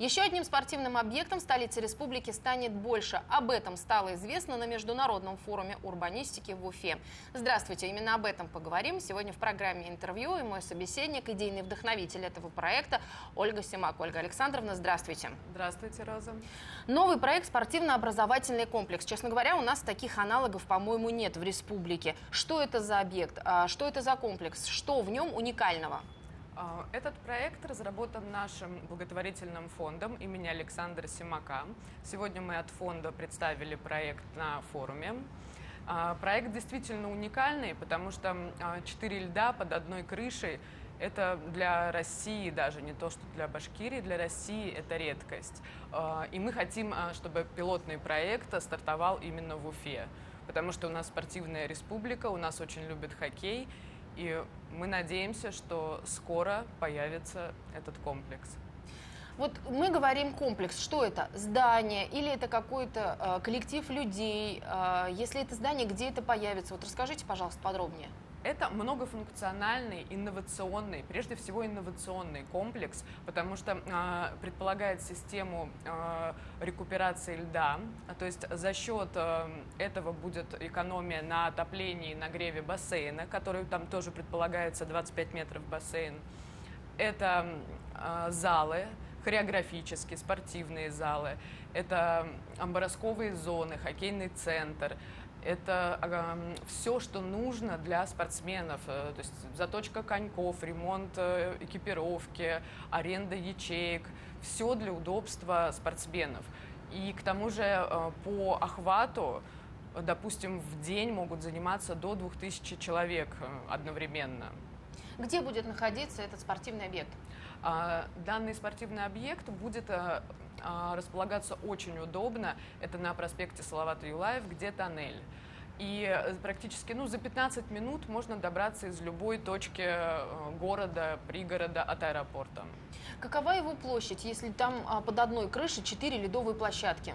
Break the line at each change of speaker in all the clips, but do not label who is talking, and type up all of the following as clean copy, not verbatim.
Еще одним спортивным объектом в столице республики станет больше. Об этом стало известно на Международном форуме урбанистики в Уфе. Здравствуйте, именно об этом поговорим сегодня в программе «Интервью». И мой собеседник, идейный вдохновитель этого проекта Ольга Симак. Ольга Александровна, здравствуйте.
Здравствуйте, Роза.
Новый проект «Спортивно-образовательный комплекс». Честно говоря, у нас таких аналогов, по-моему, нет в республике. Что это за объект? Что это за комплекс? Что в нем уникального?
Этот проект разработан нашим благотворительным фондом имени Александра Симака. Сегодня мы от фонда представили проект на форуме. Проект действительно уникальный, потому что 4 льда под одной крышей – это для России, даже не то, что для Башкирии, для России это редкость. И мы хотим, чтобы пилотный проект стартовал именно в Уфе, потому что у нас спортивная республика, у нас очень любят хоккей, и мы надеемся, что скоро появится этот комплекс.
Вот мы говорим комплекс. Что это? Здание или это какой-то коллектив людей? Если это здание, где это появится? Вот расскажите, пожалуйста, подробнее.
Это многофункциональный, инновационный, прежде всего инновационный комплекс, потому что предполагает систему рекуперации льда, то есть за счет этого будет экономия на отоплении и нагреве бассейна, который там тоже предполагается 25 метров бассейн. Это залы, хореографические, спортивные залы, это амбаросковые зоны, хоккейный центр. Это все, что нужно для спортсменов, то есть заточка коньков, ремонт экипировки, аренда ячеек, все для удобства спортсменов. И к тому же по охвату, допустим, в день могут заниматься до 2000 человек одновременно.
Где будет находиться этот спортивный объект?
Данный спортивный объект будет располагаться очень удобно. Это на проспекте Салавата Юлаев, где тоннель. И практически за 15 минут можно добраться из любой точки города, пригорода от аэропорта.
Какова его площадь, если там под одной крышей 4 ледовые площадки?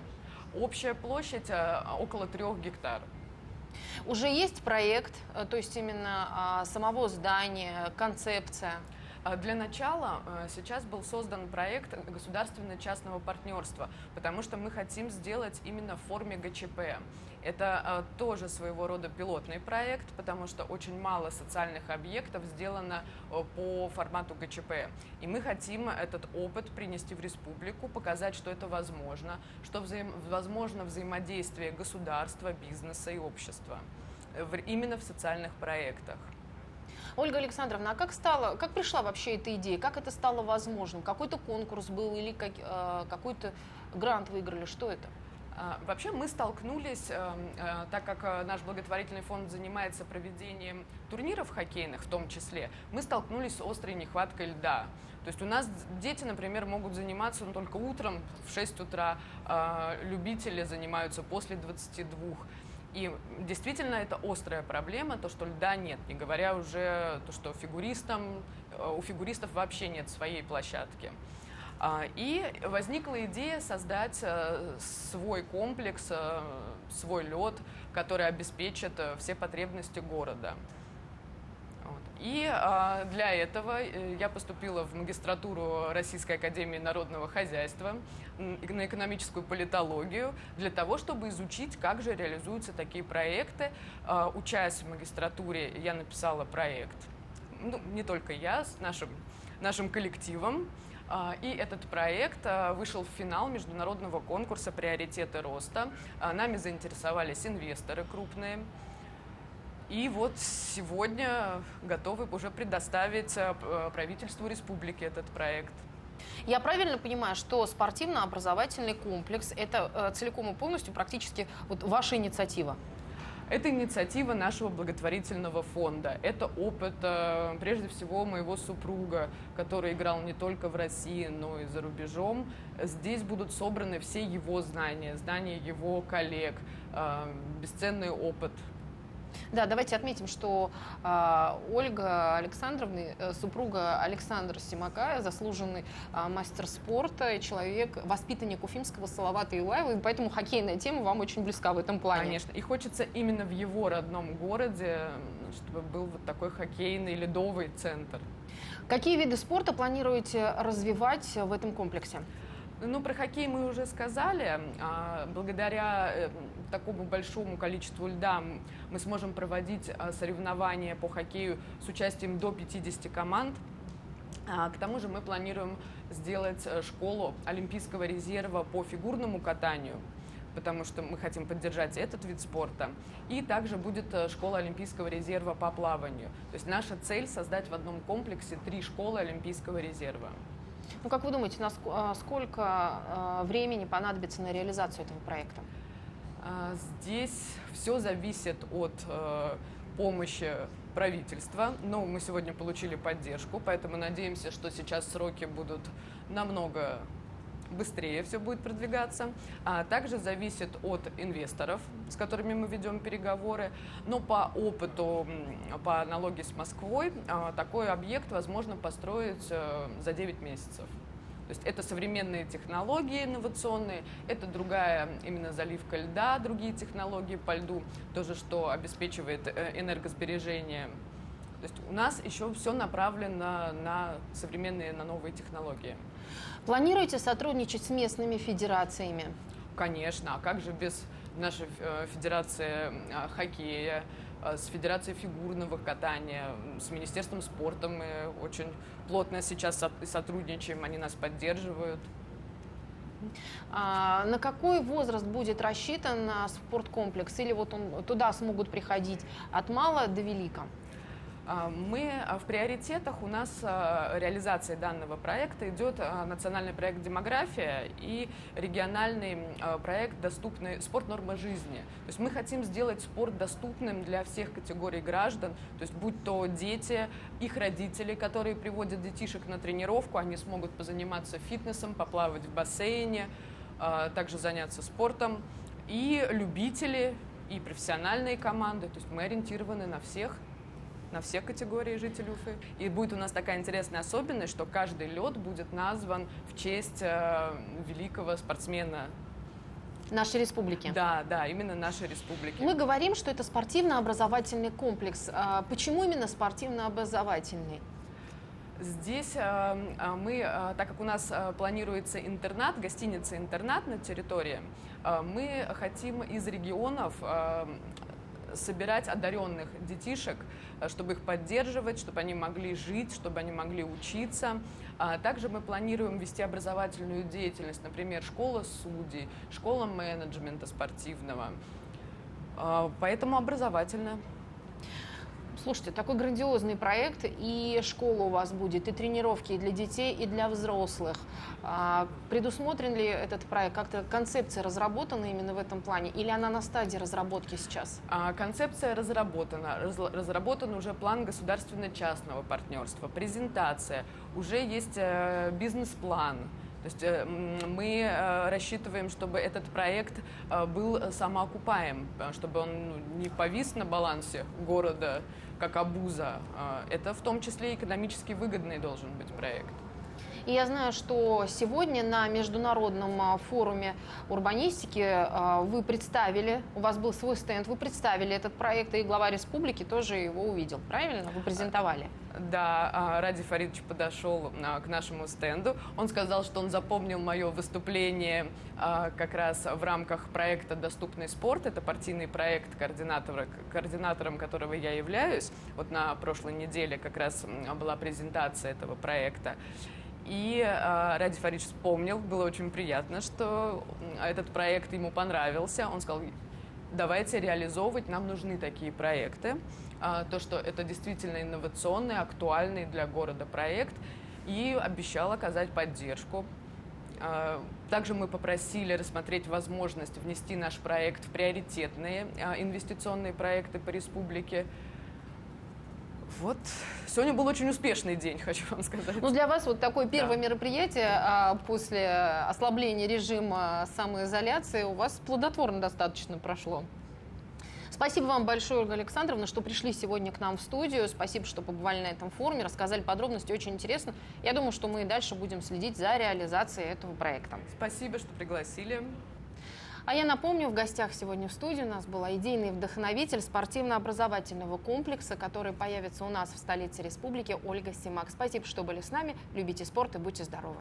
Общая площадь около 3 гектар.
Уже есть проект, то есть именно самого здания, концепция?
Для начала сейчас был создан проект государственно-частного партнерства, потому что мы хотим сделать именно в форме ГЧП. Это тоже своего рода пилотный проект, потому что очень мало социальных объектов сделано по формату ГЧП. И мы хотим этот опыт принести в республику, показать, что это возможно, что возможно взаимодействие государства, бизнеса и общества именно в социальных проектах.
Ольга Александровна, а как пришла вообще эта идея? Как это стало возможным? Какой-то конкурс был или какой-то грант выиграли? Что это?
Вообще мы столкнулись, так как наш благотворительный фонд занимается проведением турниров хоккейных в том числе, мы столкнулись с острой нехваткой льда. То есть у нас дети, например, могут заниматься только утром в 6 утра, любители занимаются после 22. И действительно это острая проблема, то, что льда нет, не говоря уже то, что у фигуристов вообще нет своей площадки. И возникла идея создать свой комплекс, свой лед, который обеспечит все потребности города. И для этого я поступила в магистратуру Российской академии народного хозяйства на экономическую политологию для того, чтобы изучить, как же реализуются такие проекты. Учась в магистратуре, я написала проект, не только я, с нашим коллективом. И этот проект вышел в финал международного конкурса «Приоритеты роста». Нами заинтересовались инвесторы крупные. И вот сегодня готовы уже предоставить правительству республики этот проект.
Я правильно понимаю, что спортивно-образовательный комплекс – это целиком и полностью практически ваша инициатива?
Это инициатива нашего благотворительного фонда. Это опыт, прежде всего, моего супруга, который играл не только в России, но и за рубежом. Здесь будут собраны все его знания его коллег, бесценный опыт.
Да, давайте отметим, что Ольга Александровна, супруга Александра Симака, заслуженный мастер спорта, человек, воспитанник уфимского Салавата Юлаева, и поэтому хоккейная тема вам очень близка в этом плане.
Конечно, и хочется именно в его родном городе, чтобы был вот такой хоккейный ледовый центр.
Какие виды спорта планируете развивать в этом комплексе?
Ну, про хоккей мы уже сказали. Благодаря такому большому количеству льда мы сможем проводить соревнования по хоккею с участием до 50 команд. К тому же мы планируем сделать школу Олимпийского резерва по фигурному катанию, потому что мы хотим поддержать этот вид спорта. И также будет школа Олимпийского резерва по плаванию. То есть наша цель — создать в одном комплексе 3 школы Олимпийского резерва.
Ну, как вы думаете, сколько времени понадобится на реализацию этого проекта?
Здесь все зависит от помощи правительства, но мы сегодня получили поддержку, поэтому надеемся, что сейчас сроки будут намного быстрее, все будет продвигаться. Также зависит от инвесторов, с которыми мы ведем переговоры, но по опыту, по аналогии с Москвой, такой объект возможно построить за 9 месяцев. То есть это современные технологии инновационные, это другая именно заливка льда, другие технологии по льду, тоже что обеспечивает энергосбережение. То есть у нас еще все направлено на современные, на новые технологии.
Планируете сотрудничать с местными федерациями?
Конечно, а как же без нашей федерации хоккея, с Федерацией фигурного катания, с Министерством спорта мы очень плотно сейчас сотрудничаем, они нас поддерживают.
На какой возраст будет рассчитан спорткомплекс? Или вот туда смогут приходить от мала до велика?
Мы в приоритетах, у нас реализация данного проекта идет национальный проект «Демография» и региональный проект «Доступный спорт. Норма жизни». То есть мы хотим сделать спорт доступным для всех категорий граждан, то есть будь то дети, их родители, которые приводят детишек на тренировку, они смогут позаниматься фитнесом, поплавать в бассейне, также заняться спортом, и любители, и профессиональные команды, то есть мы ориентированы на всех категории жителей Уфы. И будет у нас такая интересная особенность, что каждый лед будет назван в честь великого спортсмена
нашей республики.
Да, именно нашей республики.
Мы говорим, что это спортивно-образовательный комплекс. Почему именно спортивно-образовательный?
Здесь мы, так как у нас планируется интернат, гостиница-интернат на территории, мы хотим из регионов собирать одаренных детишек, чтобы их поддерживать, чтобы они могли жить, чтобы они могли учиться. Также мы планируем вести образовательную деятельность, например, школа судей, школа менеджмента спортивного. Поэтому образовательно.
Слушайте, такой грандиозный проект, и школа у вас будет, и тренировки и для детей, и для взрослых. Предусмотрен ли этот проект? Как-то концепция разработана именно в этом плане, или она на стадии разработки сейчас?
Концепция разработана. Разработан уже план государственно-частного партнерства, презентация, уже есть бизнес-план. То есть мы рассчитываем, чтобы этот проект был самоокупаем, чтобы он не повис на балансе города, как обуза. Это в том числе экономически выгодный должен быть проект.
И я знаю, что сегодня на международном форуме урбанистики вы представили, у вас был свой стенд, вы представили этот проект, и глава республики тоже его увидел, правильно? Вы презентовали?
Да, Ради Фаридович подошел к нашему стенду. Он сказал, что он запомнил мое выступление как раз в рамках проекта «Доступный спорт». Это партийный проект, координатором которого я являюсь. Вот на прошлой неделе как раз была презентация этого проекта. И Ради Фаридович вспомнил, было очень приятно, что этот проект ему понравился. Он сказал: давайте реализовывать, нам нужны такие проекты. То, что это действительно инновационный, актуальный для города проект, и обещал оказать поддержку. Также мы попросили рассмотреть возможность внести наш проект в приоритетные инвестиционные проекты по республике. Вот, сегодня был очень успешный день, хочу вам сказать.
Ну, для вас вот такое первое мероприятие после ослабления режима самоизоляции у вас плодотворно достаточно прошло. Спасибо вам большое, Ольга Александровна, что пришли сегодня к нам в студию. Спасибо, что побывали на этом форуме, рассказали подробности, очень интересно. Я думаю, что мы и дальше будем следить за реализацией этого проекта.
Спасибо, что пригласили.
А я напомню, в гостях сегодня в студии у нас была идейный вдохновитель спортивно-образовательного комплекса, который появится у нас в столице республики, Ольга Симак. Спасибо, что были с нами. Любите спорт и будьте здоровы.